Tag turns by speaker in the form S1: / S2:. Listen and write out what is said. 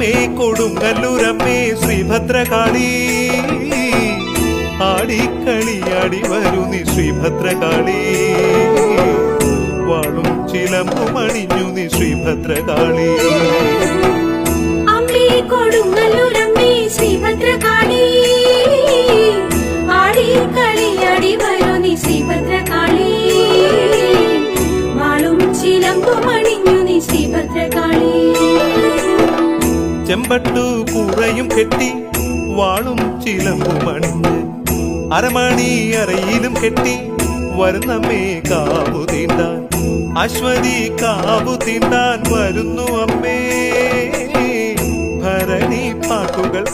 S1: അമ്മേ കൊടുങ്ങല്ലൂരമ്മേ ശ്രീഭദ്രകാളി, ആടിക്കളിയാടി വരൂ നീ ശ്രീഭദ്രകാളി, വാളും ചിലമ്പും അണിഞ്ഞു നീ ശ്രീഭദ്രകാളി.
S2: അമ്മേ കൊടുങ്ങല്ലൂരമ്മേ ശ്രീഭദ്രകാളി, ആടിക്കളിയാടി വരൂ നീ ശ്രീഭദ്രകാളി, വാളും ചിലമ്പും അണിഞ്ഞു നീ ശ്രീഭദ്രകാളി.
S1: ചെമ്പട്ടു കൂറയും കെട്ടി വാളും ചിലമ്പും അണിഞ്ഞ് അരമണി അറയിലും കെട്ടി വരുന്നമ്മേ കാവു തീണ്ടാൻ, അശ്വതി കാവു തീണ്ടാൻ വരുന്നു അമ്മേ. ഭരണി പാട്ടുകൾ